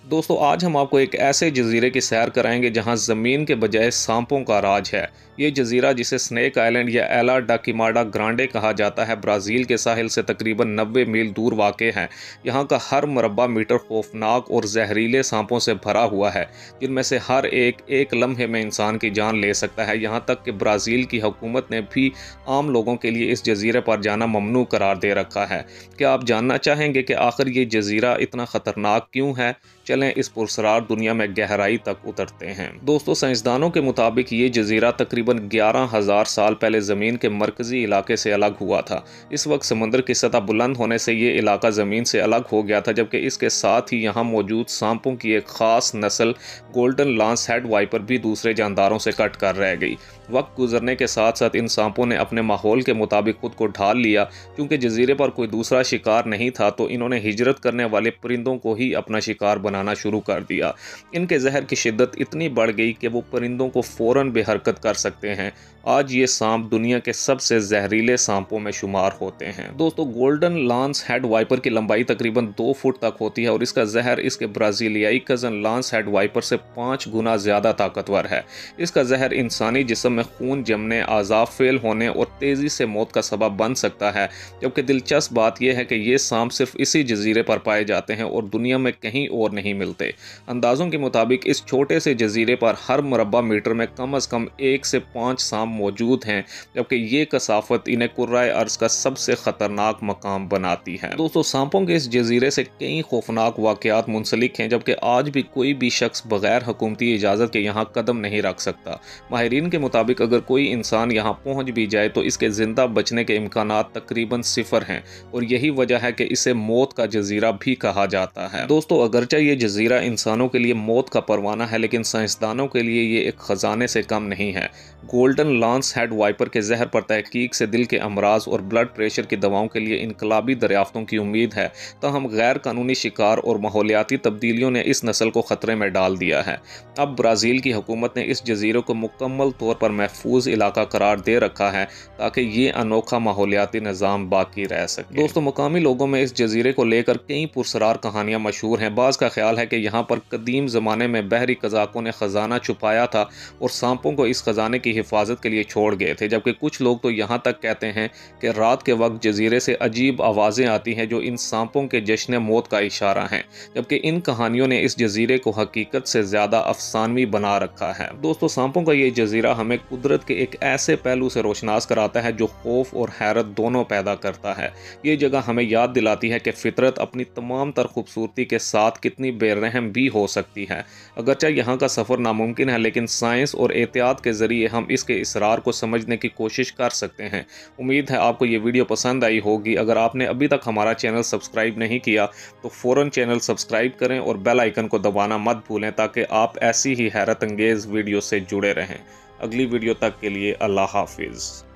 दोस्तों आज हम आपको एक ऐसे जजीरे की सैर कराएंगे जहां ज़मीन के बजाय सांपों का राज है। ये जजीरा जिसे स्नेक आइलैंड या एला डा किमाडा ग्रांडे कहा जाता है, ब्राज़ील के साहिल से तकरीबन 90 मील दूर वाक़ है। यहाँ का हर मुरबा मीटर खौफनाक और जहरीले सांपों से भरा हुआ है, जिनमें से हर एक एक लम्हे में इंसान की जान ले सकता है। यहाँ तक कि ब्राज़ील की हुकूमत ने भी आम लोगों के लिए इस जजीरे पर जाना ममनू करार दे रखा है। क्या आप जानना चाहेंगे कि आखिर ये जजीरा इतना ख़तरनाक क्यों है? चलें इस पुरस्रार दुनिया में गहराई तक उतरते हैं। दोस्तों साइंसदानों के मुताबिक ये जजीरा तकरीबन 11,000 साल पहले ज़मीन के मरकजी इलाके से अलग हुआ था। इस वक्त समुद्र की सतह बुलंद होने से ये इलाका ज़मीन से अलग हो गया था, जबकि इसके साथ ही यहाँ मौजूद सांपों की एक ख़ास नस्ल गोल्डन लांस हेड वाइपर भी दूसरे जानदारों से कट कर रह गई। वक्त गुजरने के साथ साथ इन सांपों ने अपने माहौल के मुताबिक खुद को ढाल लिया। क्योंकि जजीरे पर कोई दूसरा शिकार नहीं था, तो इन्होंने हिजरत करने वाले परिंदों को ही अपना शिकार बनाना शुरू कर दिया। इनके जहर की शिद्दत इतनी बढ़ गई कि वो परिंदों को फौरन बेहरकत कर सकते हैं। आज ये सांप दुनिया के सबसे जहरीले सांपों में शुमार होते हैं। दोस्तों गोल्डन लांस हेड वाइपर की लंबाई तकरीबन 2 फुट तक होती है और इसका जहर इसके ब्राज़ीलियाई कज़न लांस हेड वाइपर से 5 गुना ज़्यादा ताकतवर है। इसका जहर इंसानी जिस्म में खून जमने, आज़ाब फेल होने और तेज़ी से मौत का सबब बन सकता है। जबकि दिलचस्प बात यह है कि ये सांप सिर्फ इसी जजीरे पर पाए जाते हैं और दुनिया में कहीं और नहीं मिलते। अंदाजों के मुताबिक इस छोटे से जजीरे पर हर मुरबा मीटर में कम से कम 1 से 5 सांप मौजूद हैं, जबकि ये कसाफत इन्हें कुर्राए अर्ज का सबसे खतरनाक मकाम बनाती है। दोस्तों सांपों के इस जजीरे से कई खौफनाक वाकयात मुंसलिक हैं, जबकि आज भी कोई भी शख्स बगैर हुकूमती इजाज़त के यहाँ कदम नहीं रख सकता। माहिरीन के मुताबिक अगर कोई इंसान यहाँ पहुँच भी जाए तो इसके ज़िंदा बचने के इम्कानात तकरीबन सिफर हैं और यही वजह है कि इसे मौत का जजीरा भी कहा जाता है। दोस्तों अगरचे ये जजीरा इंसानों के लिए मौत का परवाना है, लेकिन साइंसदानों के लिए ये एक ख़जाने से कम नहीं है। गोल्डन लांस हेड वाइपर के जहर पर तहकीक से दिल के अमराज और ब्लड प्रेशर की दवाओं के लिए इनकलाबी दरियाफ्तों की उम्मीद है। तहम गैर कानूनी शिकार और माहौलियाती तब्दीलियों ने इस नस्ल को ख़तरे में डाल दिया है। अब ब्राज़ील की हुकूमत ने इस जजीरे को मुकम्मल तौर पर महफूज इलाका करार दे रखा है ताकि ये अनोखा माहौलियाती निज़ाम बाकी रह सके। दोस्तों मुकामी लोगों में इस जजीरे को लेकर कई पुरसरार कहानियाँ मशहूर हैं। बाज़ का ख्याल है कि यहाँ पर कदीम ज़माने में बहरी कज़ाकों ने ख़जाना छुपाया था और सांपों को इस ख़जाने की हिफाजत के लिए छोड़ गए थे। जबकि कुछ लोग तो यहाँ तक कहते हैं कि रात के वक्त जजीरे से अजीब आवाज़ें आती हैं जो इन सांपों के जश्न मौत का इशारा हैं। जबकि इन कहानियों ने इस जजीरे को हकीकत से ज़्यादा अफसानवी बना रखा है। दोस्तों सांपों का ये जजीरा हमें कुदरत के एक ऐसे पहलू से रोशनास कराता है जो खौफ और हैरत दोनों पैदा करता है। ये जगह हमें याद दिलाती है कि फितरत अपनी तमाम तर खूबसूरती के साथ कितनी बेरहम भी हो सकती है। अगरचे यहाँ का सफ़र नामुमकिन है, लेकिन साइंस और एहतियात के ज़रिए हम इसके इसरार को समझने की कोशिश कर सकते हैं। उम्मीद है आपको ये वीडियो पसंद आई होगी। अगर आपने अभी तक हमारा चैनल सब्सक्राइब नहीं किया तो फ़ौरन चैनल सब्सक्राइब करें और बेल आइकन को दबाना मत भूलें ताकि आप ऐसी ही हैरत अंगेज़ वीडियो से जुड़े रहें। अगली वीडियो तक के लिए अल्लाह हाफिज़।